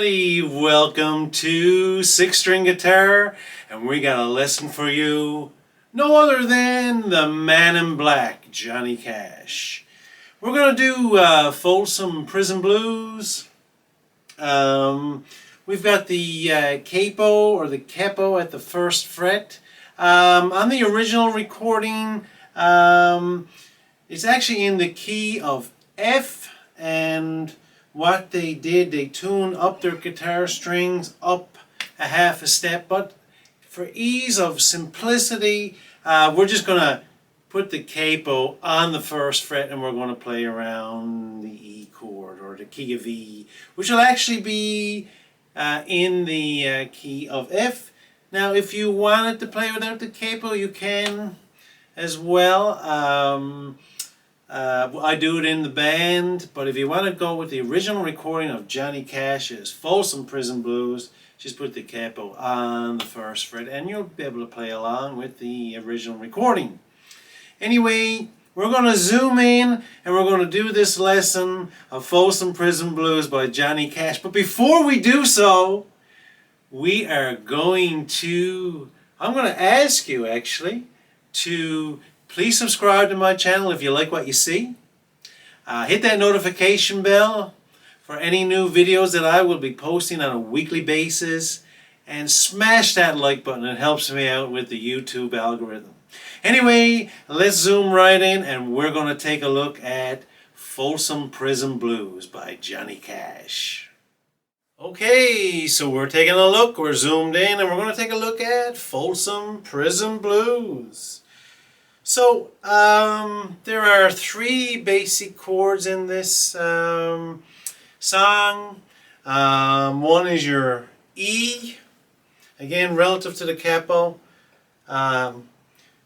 everybody, welcome to 6-String Guitar, and we got a lesson for you, no other than the Man in Black, Johnny Cash. We're going to do Folsom Prison Blues. We've got the capo or the capo at the first fret. On the original recording, it's actually in the key of F, and what they did, they tuned up their guitar strings up a half a step, but for ease of simplicity, we're just going to put the capo on the first fret and we're going to play around the E chord or the key of E, which will actually be in the key of F. Now if you wanted to play without the capo, you can as well. I do it in the band, but if you want to go with the original recording of Johnny Cash's Folsom Prison Blues, just put the capo on the first fret and you'll be able to play along with the original recording. Anyway, we're going to zoom in and we're going to do this lesson of Folsom Prison Blues by Johnny Cash. But before we do so, we are going to, I'm going to ask you actually to please subscribe to my channel if you like what you see. Hit that notification bell for any new videos that I will be posting on a weekly basis. And smash that like button. It helps me out with the YouTube algorithm. Anyway, let's zoom right in and we're going to take a look at Folsom Prison Blues by Johnny Cash. Okay, so we're taking a look. We're zoomed in and we're going to take a look at Folsom Prison Blues. So, there are 3 basic chords in this song. One is your E, again relative to the capo.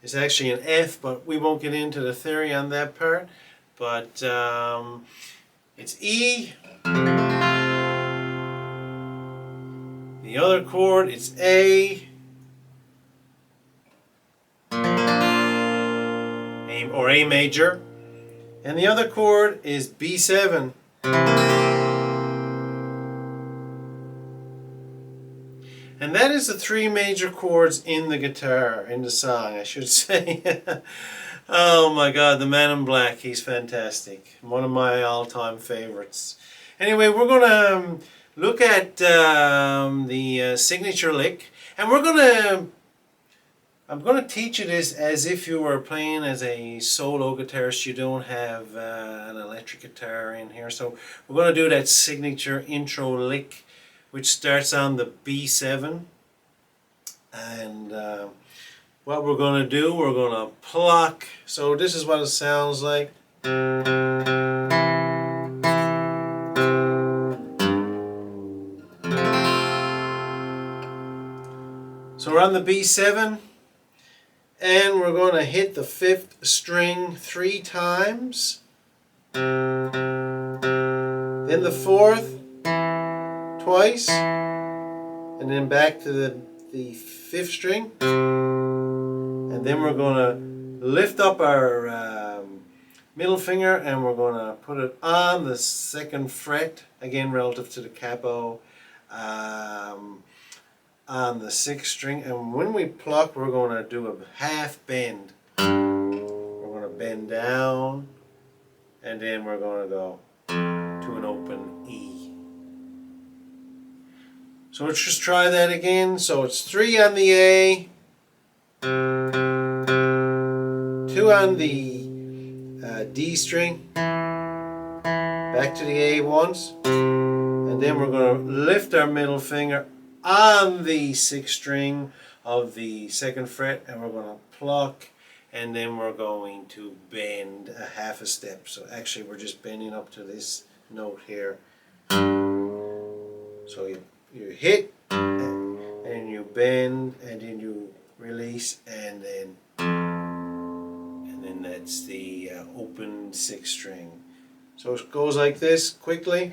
It's actually an F, but we won't get into the theory on that part. But it's E. The other chord is A. Or A major, and the other chord is B7. And that is the 3 major chords in the guitar, in the song, I should say. Oh my God, the Man in Black, he's fantastic. One of my all-time favorites. Anyway, we're going to look at the signature lick, and I'm going to teach you this as if you were playing as a solo guitarist. You don't have an electric guitar in here. So we're going to do that signature intro lick, which starts on the B7. And what we're going to do, we're going to pluck. So this is what it sounds like. So we're on the B7. And we're going to hit the 5th string 3 times. Then the 4th twice. And then back to the 5th string. And then we're going to lift up our middle finger and we're going to put it on the 2nd fret. Again, relative to the capo. On the 6th string, and when we pluck, we're going to do a half bend. We're going to bend down, and then we're going to go to an open E. So let's just try that again. So it's 3 on the A, 2 on the D string, back to the A once, and then we're going to lift our middle finger on the 6th string of the 2nd fret, and we're going to pluck, and then we're going to bend a half a step. So actually we're just bending up to this note here. So you hit and you bend and then you release, and then that's the open 6th string. So it goes like this quickly.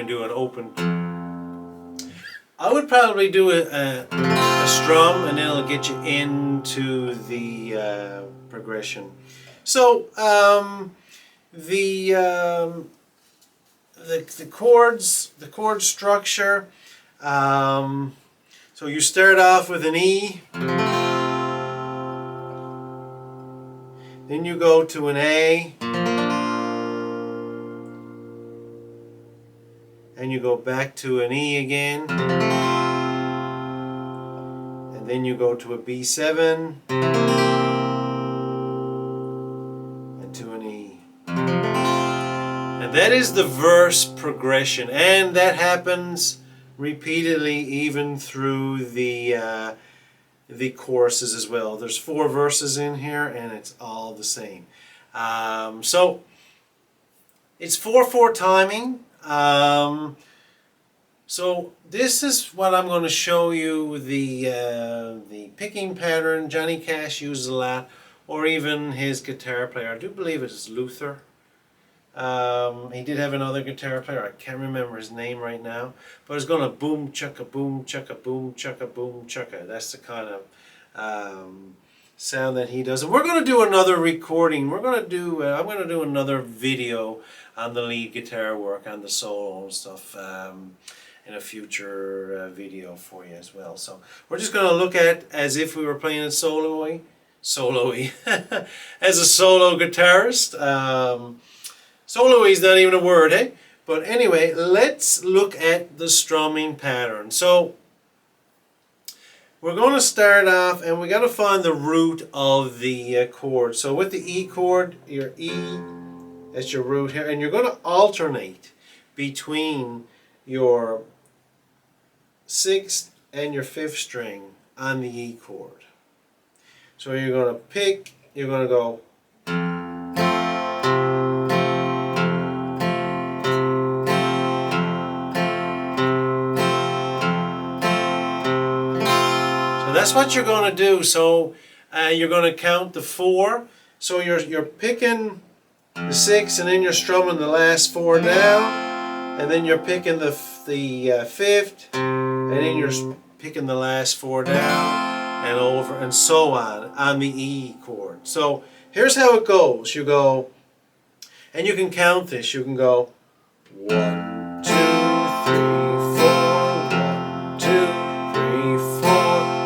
Do an open. I would probably do a strum, and then it'll get you into the progression. So the chord structure. So you start off with an E, then you go to an A, and you go back to an E again, and then you go to a B7 and to an E. And that is the verse progression, and that happens repeatedly even through the choruses as well. There's 4 verses in here, and it's all the same. So it's 4/4 timing. So this is what I'm going to show you, the picking pattern Johnny Cash uses a lot, or even his guitar player. I do believe it is Luther. He did have another guitar player. I can't remember his name right now, but it's going to boom chugga boom chugga boom chugga boom chugga. That's the kind of sound that he does. And we're going to do another recording. We're going to do. I'm going to do another video on the lead guitar work, on the solo and stuff, in a future video for you as well. So we're just going to look at as if we were playing it solo-y, as a solo guitarist. Solo-y is not even a word, eh? But anyway, let's look at the strumming pattern. So we're going to start off, and we got to find the root of the chord. So with the E chord, your E, that's your root here, and you're going to alternate between your 6th and your 5th string on the E chord. So you're going to pick, you're going to go. That's what you're going to do. So you're going to count the 4. So you're picking the 6, and then you're strumming the last 4 down, and then you're picking the 5th, and then you're picking the last 4 down, and over and so on the E chord. So here's how it goes. You go, and you can count this. You can go 1, 2, 3, 4. 1, 2, 3, 4.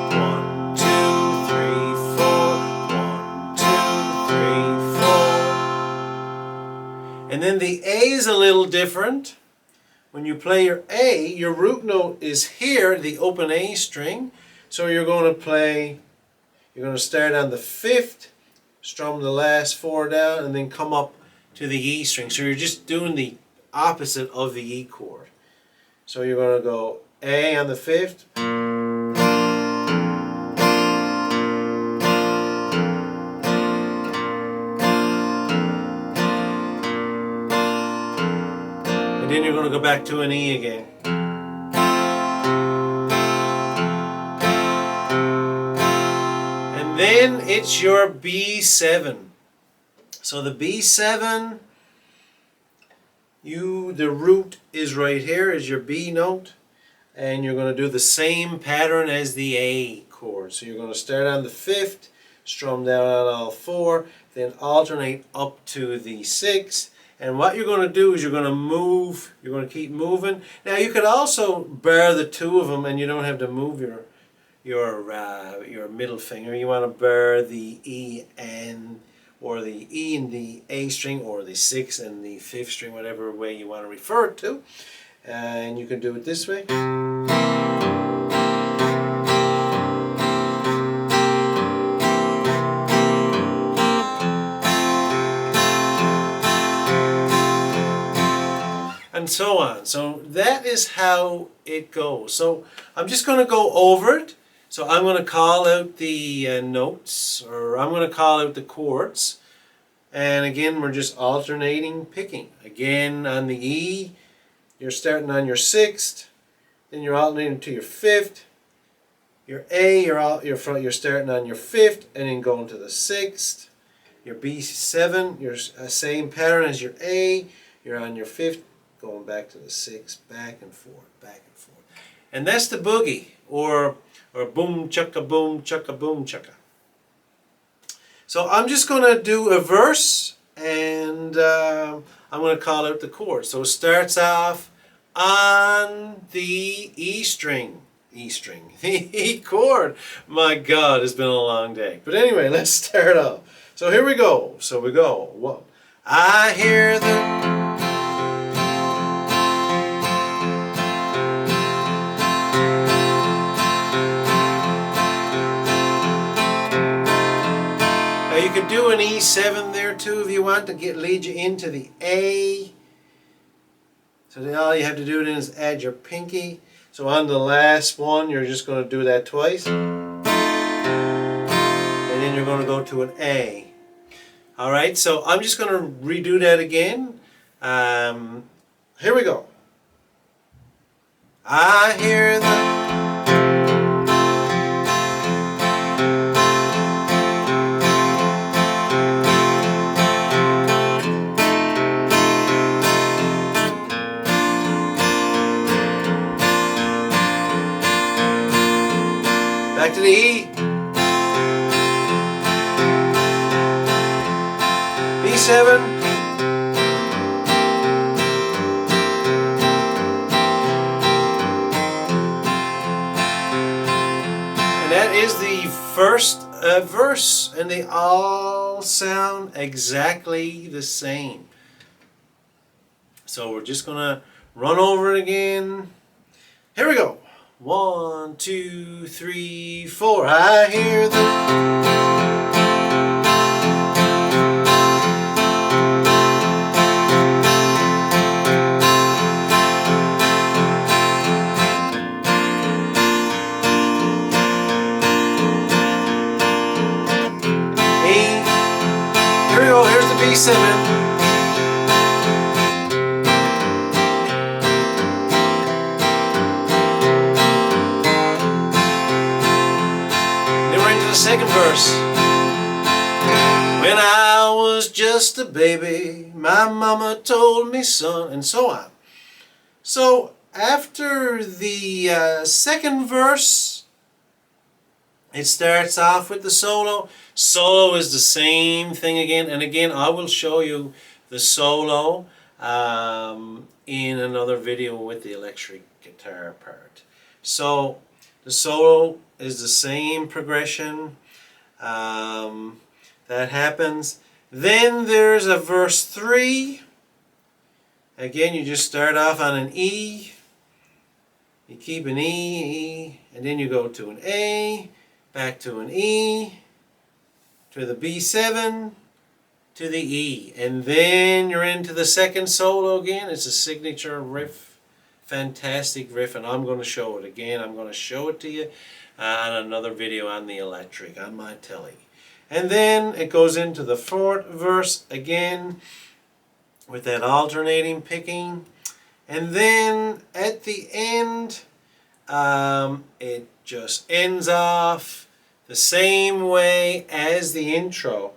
And then the A is a little different. When you play your A, your root note is here, the open A string. So you're going to play, you're going to start on the 5th, strum the last 4 down, and then come up to the E string. So you're just doing the opposite of the E chord. So you're going to go A on the 5th. Then you're going to go back to an E again. And then it's your B7. So the B7, the root is right here, is your B note. And you're going to do the same pattern as the A chord. So you're going to start on the 5th, strum down on all 4, then alternate up to the 6th. And what you're going to do is you're going to move, you're going to keep moving. Now you could also bar the 2 of them, and you don't have to move your middle finger. You want to bar the E and, or the E and the A string, or the 6th and the 5th string, whatever way you want to refer it to. And you can do it this way. And so on. So that is how it goes. So I'm just going to go over it. So I'm going to call out the notes, or I'm going to call out the chords. And again, we're just alternating picking. Again, on the E, you're starting on your 6th, then you're alternating to your 5th. Your A, you're starting on your 5th, and then going to the 6th. Your B7, your same pattern as your A, you're on your 5th, going back to the 6th, back and forth, back and forth. And that's the boogie, or boom chukka boom chukka boom chukka. So I'm just going to do a verse, and I'm going to call out the chord. So it starts off on the E string. E string. The E chord. My God, it's been a long day. But anyway, let's start off. So here we go. So we go. One. I hear the... Now you could do an E7 there too if you want to lead you into the A. So then all you have to do then is add your pinky. So on the last one, you're just going to do that twice. And then you're going to go to an A. Alright, so I'm just going to redo that again. Here we go. I hear the... Back to the E. B7. And that is the first verse, and they all sound exactly the same. So we're just gonna run over it again. Here we go. 1, 2, 3, 4. I hear the... A. Here we go. Here's the B7. Second verse. When I was just a baby, my mama told me, son, and so on. So after the second verse, it starts off with the solo. Solo is the same thing again, and again I will show you the solo in another video with the electric guitar part. So the solo is the same progression that happens. Then there's a verse 3. Again, you just start off on an E. You keep an E, and then you go to an A, back to an E, to the B7, to the E. And then you're into the second solo again. It's a signature riff. Fantastic riff, and I'm going to show it again. I'm going to show it to you on another video on the electric, on my telly. And then it goes into the fourth verse again with that alternating picking. And then at the end, it just ends off the same way as the intro.